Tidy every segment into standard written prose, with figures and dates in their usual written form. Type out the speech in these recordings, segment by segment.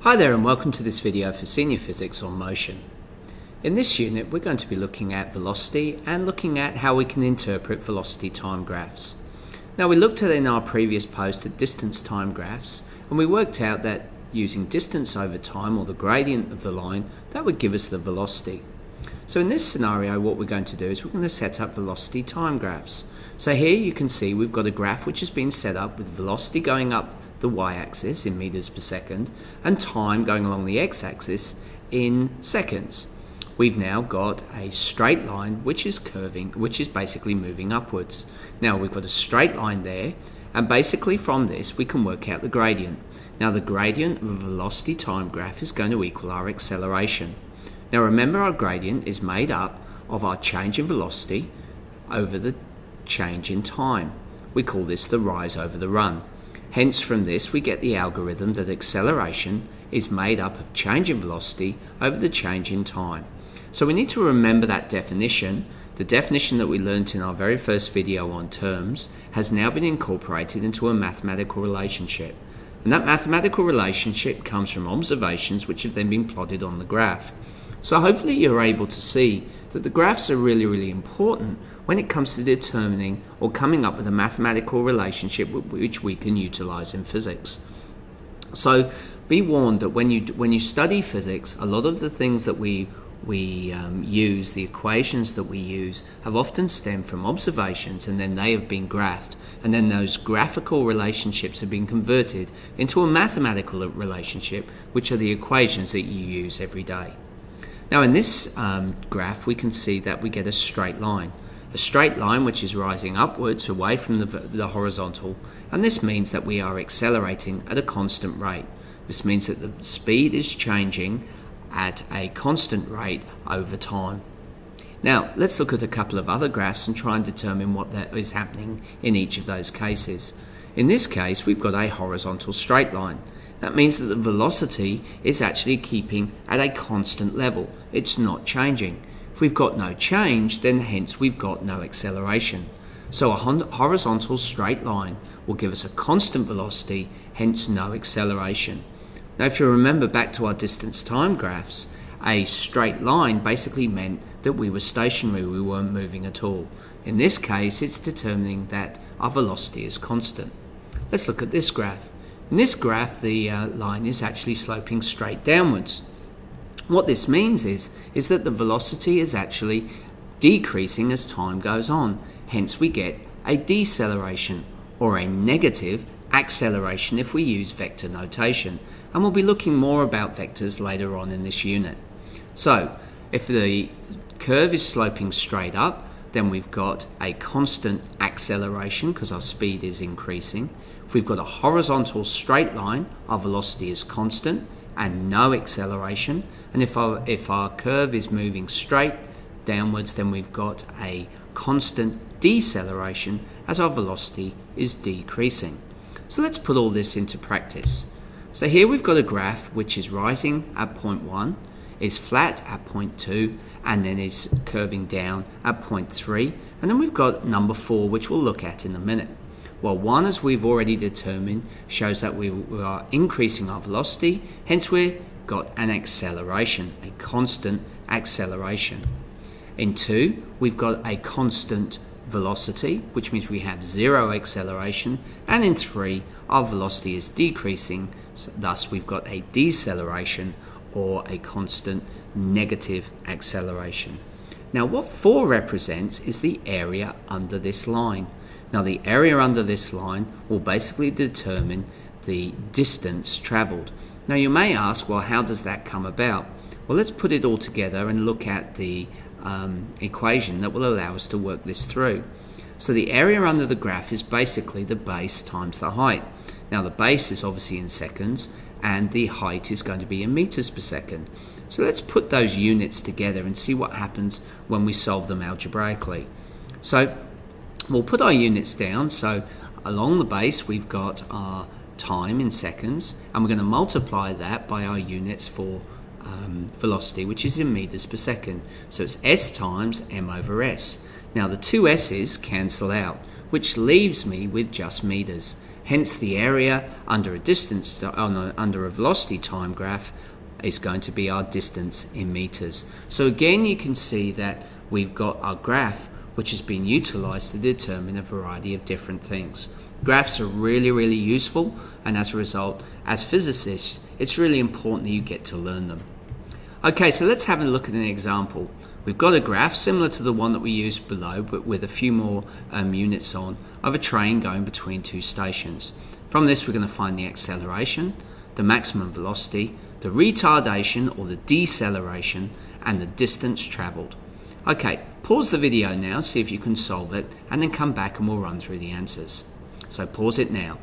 Hi there and welcome to this video for Senior Physics on Motion. In this unit we're going to be looking at velocity and looking at how we can interpret velocity time graphs. Now we looked at in our previous post at distance time graphs and we worked out that using distance over time, or the gradient of the line, that would give us the velocity. So in this scenario what we're going to do is we're going to set up velocity time graphs. So here you can see we've got a graph which has been set up with velocity going up the y-axis in meters per second and time going along the x-axis in seconds. We've now got a straight line which is curving, which is basically moving upwards. Now we've got a straight line there, and basically from this we can work out the gradient. Now the gradient of a velocity time graph is going to equal our acceleration. Now remember, our gradient is made up of our change in velocity over the change in time. We call this the rise over the run. Hence from this we get the algorithm that acceleration is made up of change in velocity over the change in time. So we need to remember that definition. The definition that we learnt in our very first video on terms has now been incorporated into a mathematical relationship. And that mathematical relationship comes from observations which have then been plotted on the graph. So hopefully you're able to see that the graphs are really important when it comes to determining or coming up with a mathematical relationship which we can utilize in physics. So be warned that when you study physics, a lot of the things that we use, the equations that we use, have often stemmed from observations, and then they have been graphed, and then those graphical relationships have been converted into a mathematical relationship, which are the equations that you use every day. Now in this graph we can see that we get a straight line which is rising upwards away from the horizontal, and this means that we are accelerating at a constant rate. This means that the speed is changing at a constant rate over time. Now let's look at a couple of other graphs and try and determine what that is happening in each of those cases. In this case we've got a horizontal straight line. That means that the velocity is actually keeping at a constant level. It's not changing. If we've got no change, then hence we've got no acceleration. So a horizontal straight line will give us a constant velocity, hence no acceleration. Now if you remember back to our distance time graphs, a straight line basically meant that we were stationary, we weren't moving at all. In this case, it's determining that our velocity is constant. Let's look at this graph. In this graph, the line is actually sloping straight downwards. What this means is that the velocity is actually decreasing as time goes on. Hence we get a deceleration, or a negative acceleration if we use vector notation. And we'll be looking more about vectors later on in this unit. So if the curve is sloping straight up, then we've got a constant acceleration because our speed is increasing. If we've got a horizontal straight line, our velocity is constant and no acceleration. And if our curve is moving straight downwards, then we've got a constant deceleration as our velocity is decreasing. So let's put all this into practice. So here we've got a graph which is rising at point 1, is flat at point 2, and then is curving down at point 3. And then we've got number 4, which we'll look at in a minute. Well, 1, as we've already determined, shows that we are increasing our velocity, hence we've got an acceleration, a constant acceleration. In 2, we've got a constant velocity, which means we have 0 acceleration, and in 3, our velocity is decreasing, so thus we've got a deceleration, or a constant negative acceleration. Now what 4 represents is the area under this line. Now the area under this line will basically determine the distance travelled. Now you may ask, well, how does that come about? Well, let's put it all together and look at the equation that will allow us to work this through. So the area under the graph is basically the base times the height. Now the base is obviously in seconds and the height is going to be in meters per second. So let's put those units together and see what happens when we solve them algebraically. So we'll put our units down. So along the base we've got our time in seconds, and we're going to multiply that by our units for velocity, which is in meters per second. So it's s times m over s. Now the two s's cancel out, which leaves me with just meters. Hence the area under under a velocity time graph is going to be our distance in meters. So again, you can see that we've got our graph which has been utilized to determine a variety of different things. Graphs are really, really useful, and as a result, as physicists, it's really important that you get to learn them. Okay, so let's have a look at an example. We've got a graph similar to the one that we used below, but with a few more units on, of a train going between two stations. From this, we're going to find the acceleration, the maximum velocity, the retardation or the deceleration, and the distance traveled. Okay, pause the video now, see if you can solve it, and then come back and we'll run through the answers. So pause it now.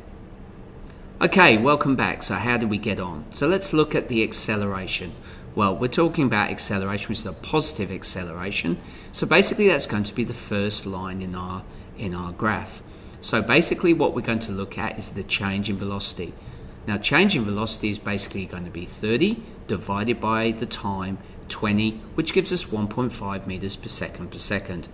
Okay, welcome back. So how did we get on? So let's look at the acceleration. Well, we're talking about acceleration, which is a positive acceleration. So basically that's going to be the first line in our graph. So basically what we're going to look at is the change in velocity. Now change in velocity is basically going to be 30 divided by the time 20, which gives us 1.5 meters per second.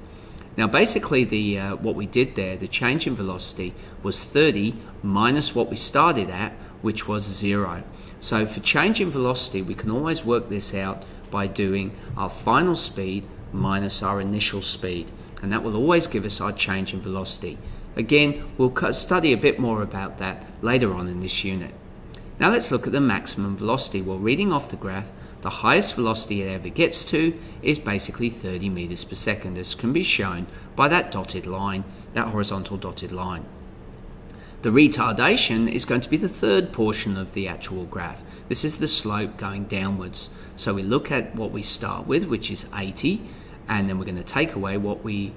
Now basically what we did there, the change in velocity was 30 minus what we started at, which was 0. So for change in velocity, we can always work this out by doing our final speed minus our initial speed, and that will always give us our change in velocity. Again, we'll study a bit more about that later on in this unit. Now let's look at the maximum velocity. Well, reading off the graph, the highest velocity it ever gets to is basically 30 meters per second, as can be shown by that dotted line, that horizontal dotted line. The retardation is going to be the third portion of the actual graph. This is the slope going downwards. So we look at what we start with, which is 80, and then we're going to take away what we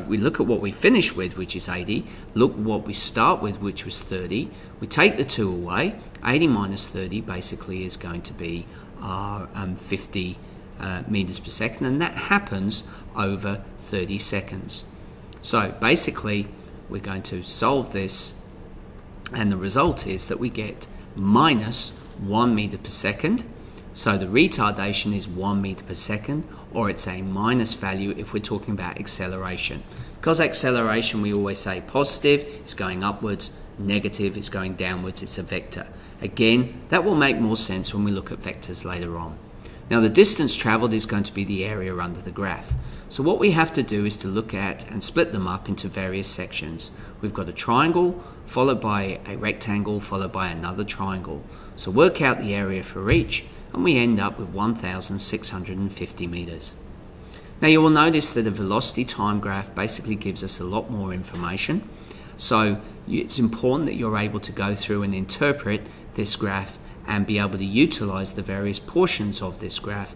we look at what we finish with, which is 80, look what we start with, which was 30, we take the 2 away, 80 minus 30 basically is going to be our 50 meters per second, and that happens over 30 seconds. So basically we're going to solve this, and the result is that we get minus 1 meter per second. So the retardation is 1 meter per second, or it's a minus value if we're talking about acceleration. Because acceleration, we always say positive is going upwards, negative is going downwards, it's a vector. Again, that will make more sense when we look at vectors later on. Now the distance traveled is going to be the area under the graph. So what we have to do is to look at and split them up into various sections. We've got a triangle, followed by a rectangle, followed by another triangle. So work out the area for each, and we end up with 1,650 meters. Now you will notice that a velocity time graph basically gives us a lot more information. So it's important that you're able to go through and interpret this graph and be able to utilize the various portions of this graph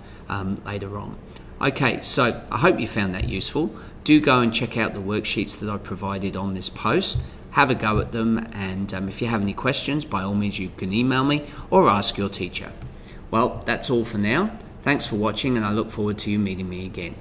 later on. Okay, so I hope you found that useful. Do go and check out the worksheets that I provided on this post. Have a go at them, and if you have any questions, by all means you can email me or ask your teacher. Well, that's all for now. Thanks for watching, and I look forward to you meeting me again.